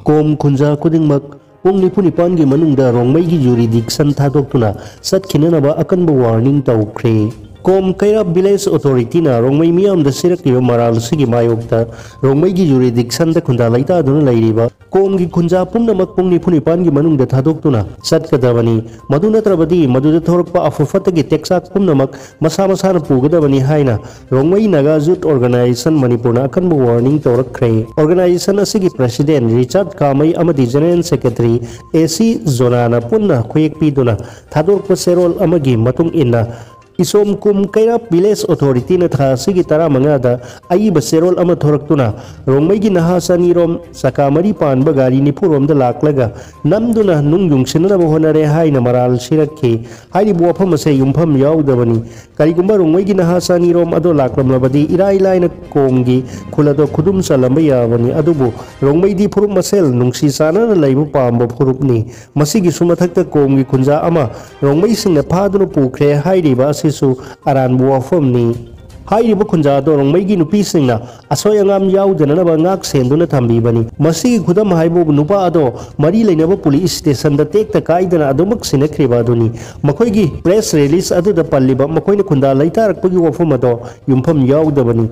Kom khunja kudingmak pung nipu nipan gi manungda rongmai gi jurisdiction thadokuna satkinanaba akanba warning tawkhre. Kom Kairap Village Authority na rongmai miyam da sirakliba maral sigi mayokta rongmai gi jurisdiction da khunda laita aduna lairiba kom gi khunja pumnamak pung nipu nipan gi manungda thadokuna satkadabani madu natrabadi maduda thorokpa afufata gi teksak pumnamak masa masa na pugadabani haina rongmai naga youth organization manipurna akanba warning tawrakre. Organization asigi president Richard Kamai amadi general secretary AC Zonana punna khuyek piduna thadokpa serol amagi matung inna Isom kum Kairap Village Authority na thasigi tara mangada ai baserol ama thoraktuna rongmai gi nahasani rom sakamari panba gari ni purom da laklaga namduna nungyung sinana honare haina maral sirakhe hairi buafam se yumpham yaudabani karigumba rongmai gi nahasani rom ado laklam labadi irai laina komgi khulado khudum salamba yabani adubu rongmai di purum masel nungsi sana na laibu pamba phurupni masigi sumathakta komgi khunja ama rongmai singna phadunu pukre hairi ba su aran buafam ni hairiba khunja do rongmai gi nupi singna asoy angam yaudana ba ngak senduna thambibani masi khudam haibo nupa ado mari leinaba police station da tekta kaidana adumak sinakriba duni makoi gi press release adu da palliba makoi na khunda laitarakpagi wafam ado yumpham yaudabani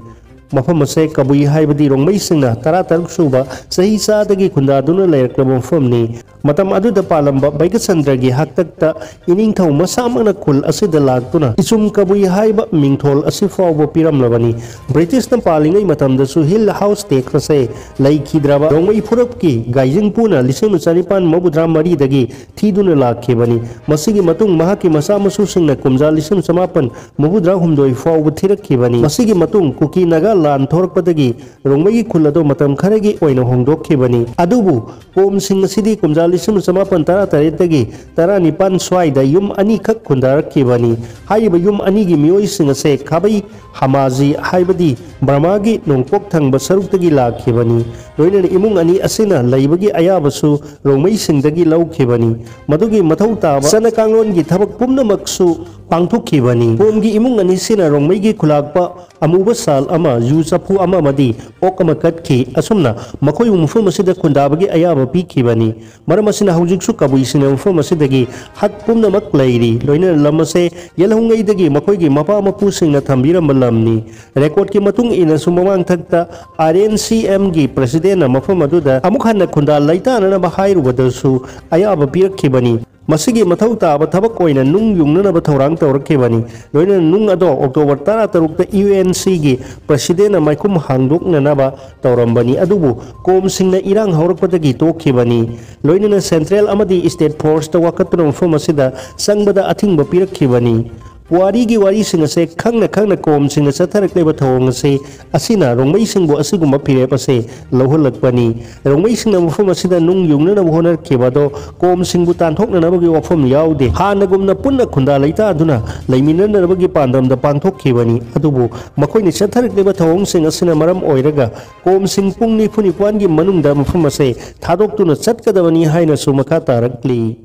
mafam ase kabui haibadi rongmai singna tara taruk suba sahi sadagi khunda duna lairakla mafam ni matam adu da palamba baiga sandragi haktakta ining thau masamana khul asida lagtuna isum kabui haiba mingthol asi fawbo piramlabani British na palingai matam da su Hill House tekrase laikhidraba rongmai phurapki gaijing puna lisem chanipan mabudra mari dagi thiduna lakhebani masigi matung mahaki masamasu singna kumja lisem samapan mabudra humdoi fawbo thirakhebani masigi matung kuki naga lan thorpadagi rongmai khulado matam kharagi oina hongdokhebani adubu kom sing asidi kumja lisem samapan tara taretagi tara nipan swaida yum ani khak khundarakebani haiba yum ani gi mioi sing ase khabai hamaji haibadi brahmagi nongpok thangba saruktagi lakhebani loina imung ani asina laibagi ayabasu rongmai singdagi laukhebani madugi mathau taba sana kanglon gi thabak pumnamaksu pangthokkhebani pomgi imung ani sina rongmai gi khulakpa amuba sal ama yu chapu ama madi okama katki asumna makhoi umfum asida khundabagi ayaba pikhebani maram asina haujiksu kabui sina umfum asidagi hak pumnamak lairi loina lamase yelhungai dagi makhoi gi mapa mapu singna thambiram lamni record ki matung ina sumamang thakta RNCM gi president na mafam aduda amuk hanna khunda laita na ba hairu badasu ayaba pirakkhebani masigi mathau taba thabak oina nung yungnana ba thorang tawrakhebani loina nung ado October 13 ta UNC gi president na maikum hangdokna na ba tawrambani adubu kom singna irang haurakpadagi tokhebani loina na central amadi state force ta wakatna mafam asida sangbada athingba pirakhebani wari gi wari singa se khangna kom singa satharak leba thong se asina rongmai singbo asiguma phire pase lohulakpani rongmai singna mafam asida nung yungna na honar khebado kom singbu tanthokna na bagi wafam yaude hanagumna punna khunda laita aduna laiminna na bagi pandam da pangthok khebani adubu makoi ni satharak leba thong singa asina maram oiraga kom sing pungni phuni kwan gi manungda mafam ase thadok tuna chatkadabani haina sumakha tarakli